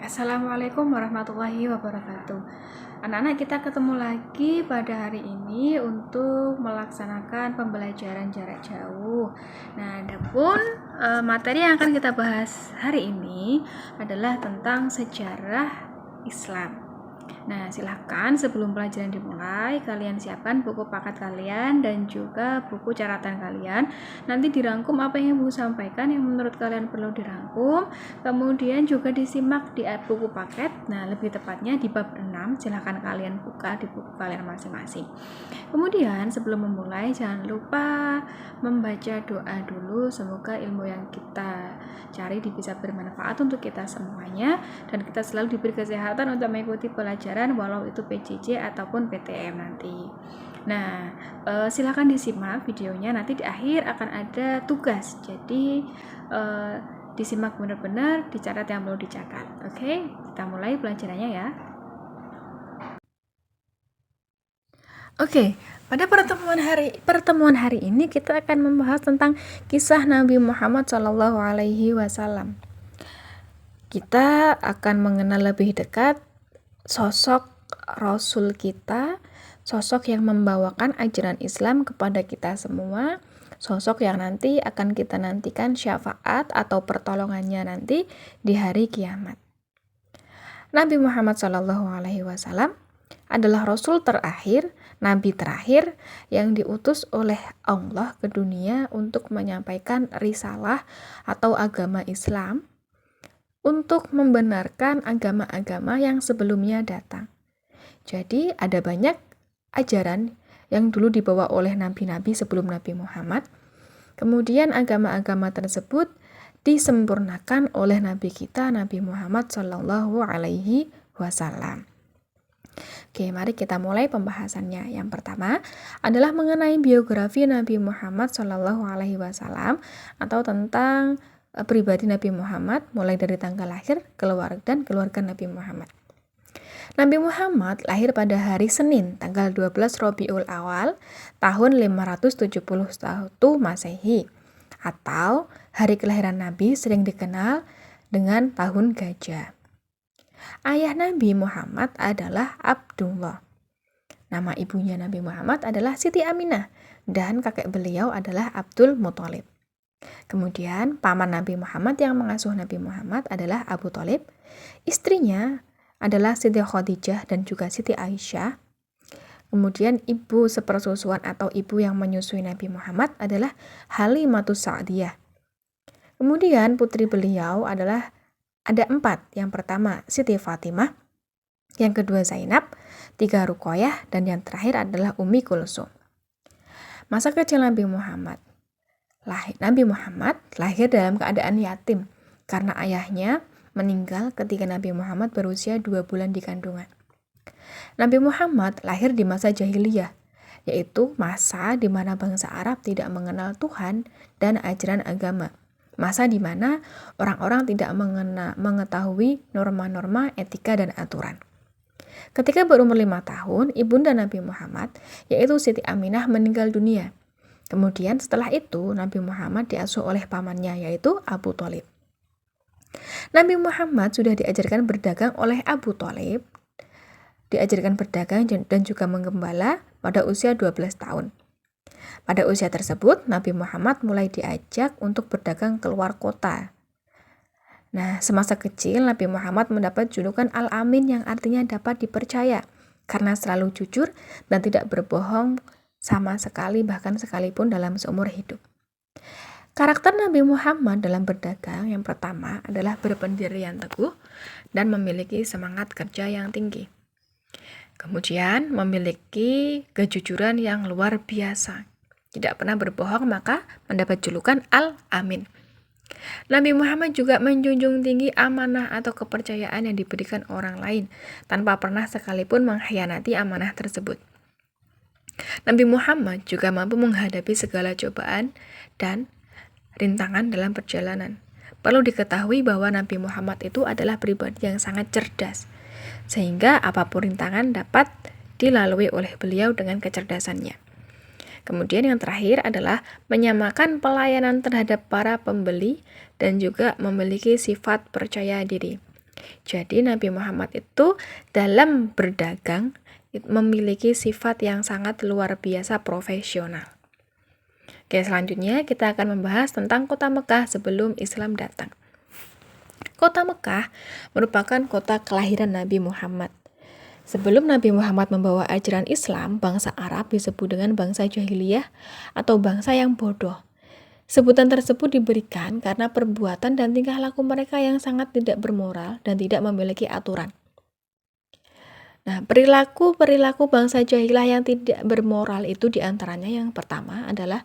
Assalamualaikum warahmatullahi wabarakatuh. Anak-anak, kita ketemu lagi pada hari ini untuk melaksanakan pembelajaran jarak jauh. Nah, adapun materi yang akan kita bahas hari ini adalah tentang sejarah Islam. Nah, silahkan sebelum pelajaran dimulai, kalian siapkan buku paket kalian dan juga buku catatan kalian. Nanti dirangkum apa yang Ibu sampaikan yang menurut kalian perlu dirangkum. Kemudian juga disimak di buku paket. Nah, lebih tepatnya di bab 6. Silahkan kalian buka di buku kalian masing-masing. Kemudian sebelum memulai, jangan lupa membaca doa dulu. Semoga ilmu yang kita cari bisa bermanfaat untuk kita semuanya dan kita selalu diberi kesehatan untuk mengikuti pelajaran walau itu PJJ ataupun PTM nanti. Nah, silakan disimak videonya, nanti di akhir akan ada tugas. Jadi disimak benar-benar, dicatat yang perlu dicatat. Oke, kita mulai pelajarannya ya. Oke, pada pertemuan hari ini kita akan membahas tentang kisah Nabi Muhammad SAW. Kita akan mengenal lebih dekat sosok Rasul kita, sosok yang membawakan ajaran Islam kepada kita semua, sosok yang nanti akan kita nantikan syafaat atau pertolongannya nanti di hari kiamat. Nabi Muhammad SAW adalah Rasul terakhir, Nabi terakhir yang diutus oleh Allah ke dunia untuk menyampaikan risalah atau agama Islam, untuk membenarkan agama-agama yang sebelumnya datang. Jadi ada banyak ajaran yang dulu dibawa oleh nabi-nabi sebelum Nabi Muhammad. Kemudian agama-agama tersebut disempurnakan oleh Nabi kita, Nabi Muhammad SAW. Oke, mari kita mulai pembahasannya. Yang pertama adalah mengenai biografi Nabi Muhammad SAW atau tentang pribadi Nabi Muhammad, mulai dari tanggal lahir, dan keluarga Nabi Muhammad. Nabi Muhammad lahir pada hari Senin, tanggal 12 Rabiul Awal, tahun 571 Masehi, atau hari kelahiran Nabi sering dikenal dengan tahun gajah. Ayah Nabi Muhammad adalah Abdullah. Nama ibunya Nabi Muhammad adalah Siti Aminah, dan kakek beliau adalah Abdul Muthalib. Kemudian paman Nabi Muhammad yang mengasuh Nabi Muhammad adalah Abu Thalib. Istrinya adalah Siti Khadijah dan juga Siti Aisyah. Kemudian ibu sepersusuan atau ibu yang menyusui Nabi Muhammad adalah Halimatus Sa'diyah. Kemudian putri beliau adalah ada 4. Yang pertama Siti Fatimah, yang kedua Zainab, 3 Ruqayyah, dan yang terakhir adalah Ummi Kulsum. Masa kecil Nabi Muhammad lahir dalam keadaan yatim karena ayahnya meninggal ketika Nabi Muhammad berusia 2 bulan di kandungan. Nabi Muhammad lahir di masa jahiliyah, yaitu masa di mana bangsa Arab tidak mengenal Tuhan dan ajaran agama. Masa di mana orang-orang tidak mengetahui norma-norma etika dan aturan. Ketika berumur 5 tahun, ibunda Nabi Muhammad, yaitu Siti Aminah, meninggal dunia. Kemudian setelah itu Nabi Muhammad diasuh oleh pamannya, yaitu Abu Thalib. Nabi Muhammad sudah diajarkan berdagang oleh Abu Thalib, diajarkan berdagang dan juga menggembala pada usia 12 tahun. Pada usia tersebut, Nabi Muhammad mulai diajak untuk berdagang keluar kota. Nah, semasa kecil Nabi Muhammad mendapat julukan Al-Amin, yang artinya dapat dipercaya, karena selalu jujur dan tidak berbohong sama sekali, bahkan sekalipun dalam seumur hidup. Karakter Nabi Muhammad dalam berdagang yang pertama adalah berpendirian teguh dan memiliki semangat kerja yang tinggi. Kemudian memiliki kejujuran yang luar biasa. Tidak pernah berbohong, maka mendapat julukan Al-Amin. Nabi Muhammad juga menjunjung tinggi amanah atau kepercayaan yang diberikan orang lain, tanpa pernah sekalipun mengkhianati amanah tersebut. Nabi Muhammad juga mampu menghadapi segala cobaan dan rintangan dalam perjalanan. Perlu diketahui bahwa Nabi Muhammad itu adalah pribadi yang sangat cerdas, sehingga apapun rintangan dapat dilalui oleh beliau dengan kecerdasannya. Kemudian yang terakhir adalah menyamakan pelayanan terhadap para pembeli dan juga memiliki sifat percaya diri. Jadi Nabi Muhammad itu dalam berdagang memiliki sifat yang sangat luar biasa profesional. Oke, selanjutnya kita akan membahas tentang kota Mekah sebelum Islam datang. Kota Mekah merupakan kota kelahiran Nabi Muhammad. Sebelum Nabi Muhammad membawa ajaran Islam, bangsa Arab disebut dengan bangsa jahiliyah atau bangsa yang bodoh. Sebutan tersebut diberikan karena perbuatan dan tingkah laku mereka yang sangat tidak bermoral dan tidak memiliki aturan. Nah, perilaku bangsa jahiliyah yang tidak bermoral itu diantaranya yang pertama adalah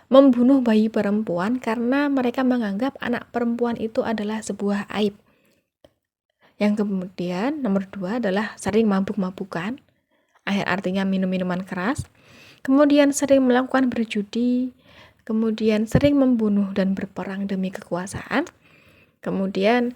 membunuh bayi perempuan karena mereka menganggap anak perempuan itu adalah sebuah aib. Yang kemudian nomor 2 adalah sering mabuk-mabukan, artinya minum-minuman keras, kemudian sering melakukan berjudi, kemudian sering membunuh dan berperang demi kekuasaan, kemudian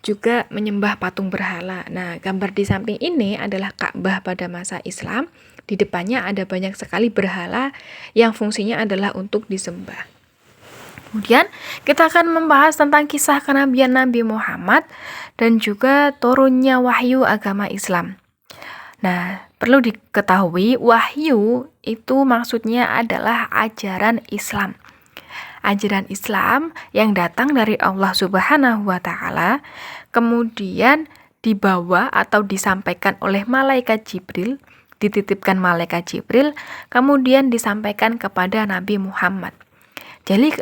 juga menyembah patung berhala. Nah, gambar di samping ini adalah Ka'bah pada masa Islam. Di depannya ada banyak sekali berhala yang fungsinya adalah untuk disembah. Kemudian kita akan membahas tentang kisah kenabian Nabi Muhammad dan juga turunnya wahyu agama Islam. Nah, perlu diketahui wahyu itu maksudnya adalah ajaran Islam. Ajaran Islam yang datang dari Allah Subhanahu wa Ta'ala, kemudian dibawa atau disampaikan oleh malaikat Jibril, dititipkan malaikat Jibril, kemudian disampaikan kepada Nabi Muhammad. Jadi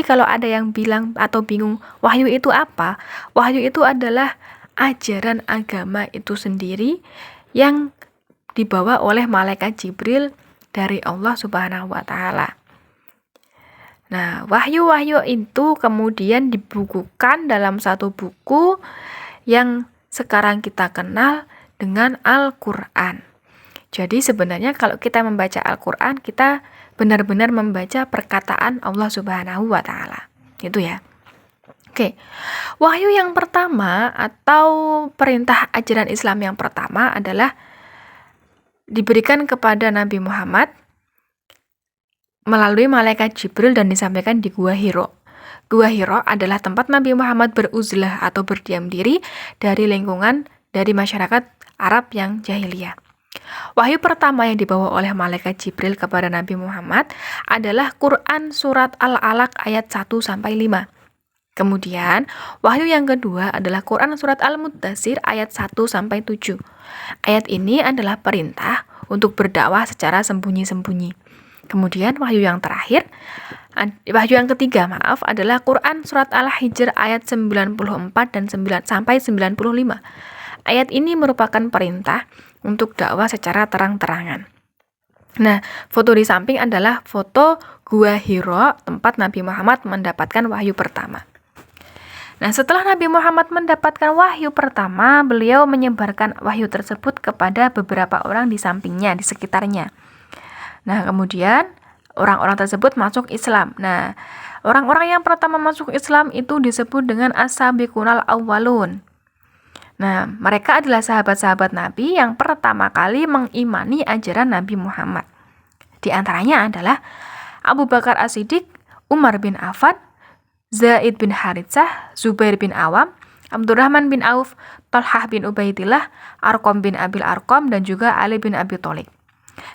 kalau ada yang bilang atau bingung, wahyu itu apa? Wahyu itu adalah ajaran agama itu sendiri yang dibawa oleh malaikat Jibril dari Allah Subhanahu wa Ta'ala. Nah, wahyu-wahyu itu kemudian dibukukan dalam satu buku yang sekarang kita kenal dengan Al-Quran. Jadi sebenarnya kalau kita membaca Al-Quran, kita benar-benar membaca perkataan Allah Subhanahu wa Ta'ala. Itu ya. Oke. Wahyu yang pertama atau perintah ajaran Islam yang pertama adalah diberikan kepada Nabi Muhammad melalui malaikat Jibril dan disampaikan di Gua Hiro. Gua Hiro adalah tempat Nabi Muhammad beruzlah atau berdiam diri dari lingkungan dari masyarakat Arab yang jahiliyah. Wahyu pertama yang dibawa oleh malaikat Jibril kepada Nabi Muhammad adalah Quran surat Al-Alaq ayat 1-5. Kemudian, wahyu yang kedua adalah Quran surat Al-Muddatsir ayat 1-7. Ayat ini adalah perintah untuk berdakwah secara sembunyi-sembunyi. Kemudian wahyu yang ketiga adalah Quran surat Al-Hijr ayat 94 dan 9-95. Ayat ini merupakan perintah untuk dakwah secara terang-terangan. Nah, foto di samping adalah foto Gua Hiro, tempat Nabi Muhammad mendapatkan wahyu pertama. Nah, setelah Nabi Muhammad mendapatkan wahyu pertama, beliau menyebarkan wahyu tersebut kepada beberapa orang di sampingnya, di sekitarnya. Nah, kemudian orang-orang tersebut masuk Islam. Nah, orang-orang yang pertama masuk Islam itu disebut dengan as-sabiqunal awwalun. Nah, mereka adalah sahabat-sahabat Nabi yang pertama kali mengimani ajaran Nabi Muhammad. Di antaranya adalah Abu Bakar As-Siddiq, Umar bin Affan, Zaid bin Haritsah, Zubair bin Awam, Abdurrahman bin Auf, Thalhah bin Ubaidillah, Arqam bin Abil Arqam, dan juga Ali bin Abi Thalib.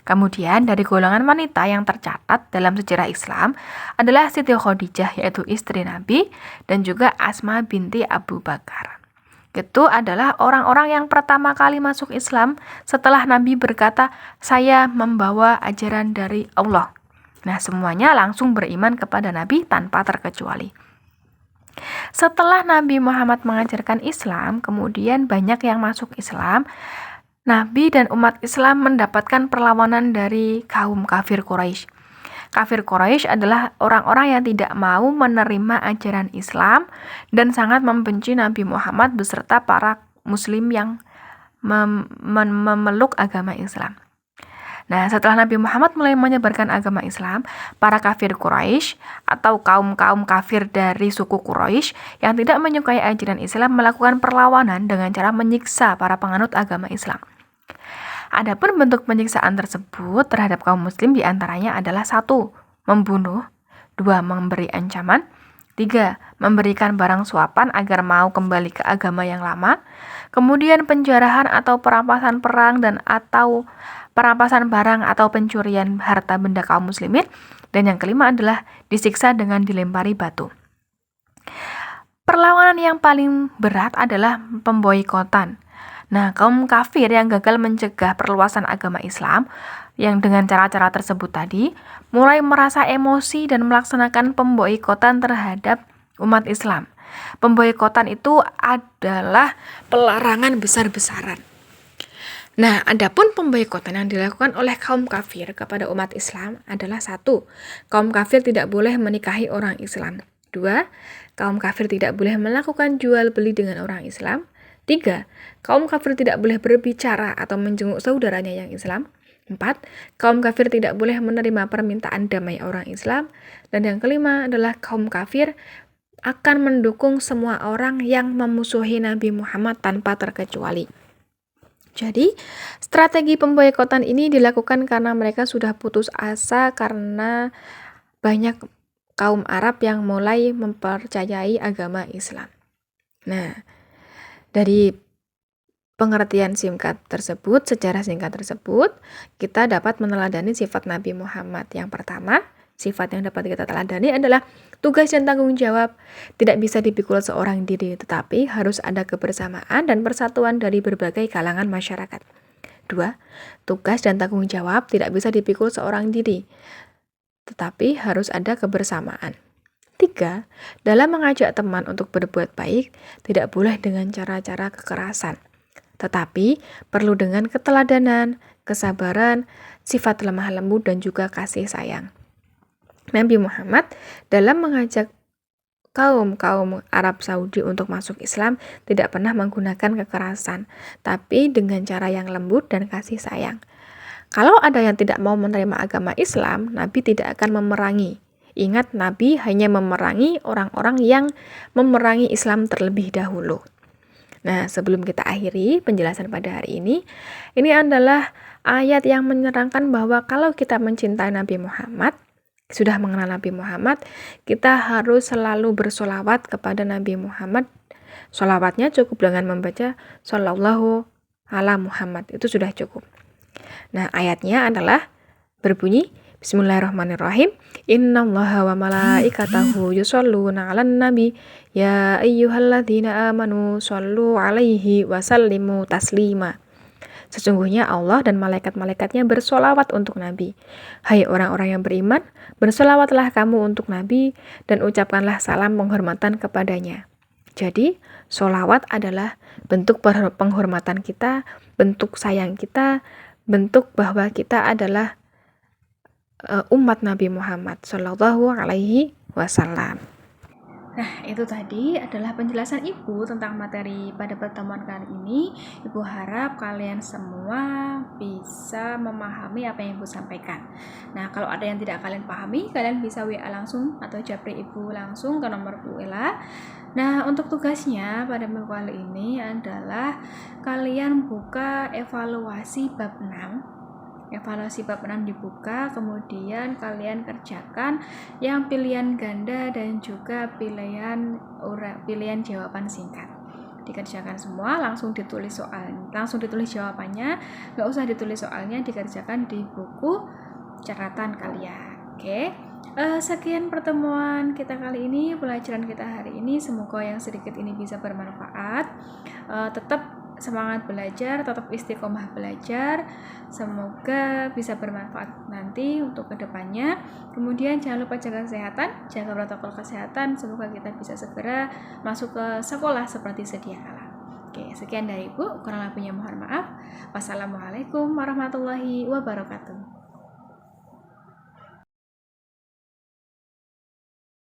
Kemudian dari golongan wanita yang tercatat dalam sejarah Islam adalah Siti Khadijah, yaitu istri Nabi, dan juga Asma binti Abu Bakar. Itu adalah orang-orang yang pertama kali masuk Islam setelah Nabi berkata, "Saya membawa ajaran dari Allah." Nah, semuanya langsung beriman kepada Nabi tanpa terkecuali. Setelah Nabi Muhammad mengajarkan Islam, kemudian banyak yang masuk Islam. Nabi dan umat Islam mendapatkan perlawanan dari kaum kafir Quraisy. Kafir Quraisy adalah orang-orang yang tidak mau menerima ajaran Islam dan sangat membenci Nabi Muhammad beserta para muslim yang memeluk agama Islam. Nah, setelah Nabi Muhammad mulai menyebarkan agama Islam, para kafir Quraisy atau kaum-kaum kafir dari suku Quraisy yang tidak menyukai ajaran Islam melakukan perlawanan dengan cara menyiksa para penganut agama Islam. Adapun bentuk penyiksaan tersebut terhadap kaum muslim diantaranya adalah 1. Membunuh, 2. Memberi ancaman, 3. Memberikan barang suapan agar mau kembali ke agama yang lama. Kemudian penjarahan atau perampasan perang dan atau perampasan barang atau pencurian harta benda kaum muslimin. Dan yang kelima adalah disiksa dengan dilempari batu. Perlawanan yang paling berat adalah pemboikotan. Nah, kaum kafir yang gagal mencegah perluasan agama Islam yang dengan cara-cara tersebut tadi mulai merasa emosi dan melaksanakan pemboikotan terhadap umat Islam. Pemboikotan itu adalah pelarangan besar-besaran. Nah, adapun pemboikotan yang dilakukan oleh kaum kafir kepada umat Islam adalah 1. Kaum kafir tidak boleh menikahi orang Islam. 2. Kaum kafir tidak boleh melakukan jual beli dengan orang Islam. 3. Kaum kafir tidak boleh berbicara atau menjenguk saudaranya yang Islam. 4. Kaum kafir tidak boleh menerima permintaan damai orang Islam. Dan yang kelima adalah kaum kafir akan mendukung semua orang yang memusuhi Nabi Muhammad tanpa terkecuali. Jadi, strategi pemboikotan ini dilakukan karena mereka sudah putus asa karena banyak kaum Arab yang mulai mempercayai agama Islam. Nah, dari pengertian singkat tersebut, sejarah singkat tersebut, kita dapat meneladani sifat Nabi Muhammad. Yang pertama, sifat yang dapat kita teladani adalah tugas dan tanggung jawab tidak bisa dipikul seorang diri, tetapi harus ada kebersamaan dan persatuan dari berbagai kalangan masyarakat. 2. Tugas dan tanggung jawab tidak bisa dipikul seorang diri, tetapi harus ada kebersamaan. 3. Dalam mengajak teman untuk berbuat baik, tidak boleh dengan cara-cara kekerasan, tetapi perlu dengan keteladanan, kesabaran, sifat lemah lembut, dan juga kasih sayang. Nabi Muhammad dalam mengajak kaum Arab Saudi untuk masuk Islam tidak pernah menggunakan kekerasan, tapi dengan cara yang lembut dan kasih sayang. Kalau ada yang tidak mau menerima agama Islam, Nabi tidak akan memerangi. Ingat, Nabi hanya memerangi orang-orang yang memerangi Islam terlebih dahulu. Nah, sebelum kita akhiri penjelasan pada hari ini adalah ayat yang menerangkan bahwa kalau kita mencintai Nabi Muhammad, sudah mengenal Nabi Muhammad, kita harus selalu bersolawat kepada Nabi Muhammad. Solawatnya cukup dengan membaca Shallallahu ala Muhammad, itu sudah cukup. Nah, ayatnya adalah berbunyi Bismillahirrahmanirrahim. Innallaha wa malaikatahu yusholluna 'alan nabi ya ayyuhalladzina amanu shollu 'alaihi wa sallimu taslima. Sesungguhnya Allah dan malaikat-malaikatnya bersolawat untuk Nabi. Hai orang-orang yang beriman, bersolawatlah kamu untuk Nabi dan ucapkanlah salam penghormatan kepadanya. Jadi, solawat adalah bentuk penghormatan kita, bentuk sayang kita, bentuk bahwa kita adalah umat Nabi Muhammad Shallallahu Alaihi Wasallam. Nah, itu tadi adalah penjelasan Ibu tentang materi pada pertemuan kali ini. Ibu harap kalian semua bisa memahami apa yang Ibu sampaikan. Nah, kalau ada yang tidak kalian pahami, kalian bisa WA langsung atau japri Ibu langsung ke nomor Bu Ella. Nah, untuk tugasnya pada minggu kali ini adalah kalian buka evaluasi bab 6. Evaluasi bab 6 dibuka, kemudian kalian kerjakan yang pilihan ganda dan juga pilihan jawaban singkat. Dikerjakan semua, langsung ditulis jawabannya, nggak usah ditulis soalnya, dikerjakan di buku catatan kalian. Oke. Sekian pertemuan kita kali ini, pelajaran kita hari ini. Semoga yang sedikit ini bisa bermanfaat. Tetap semangat belajar, tetap istiqomah belajar. Semoga bisa bermanfaat nanti untuk kedepannya. Kemudian jangan lupa jaga kesehatan, jaga protokol kesehatan. Semoga kita bisa segera masuk ke sekolah seperti sedia kala. Oke, sekian dari Ibu. Kurang lebihnya mohon maaf. Wassalamualaikum warahmatullahi wabarakatuh.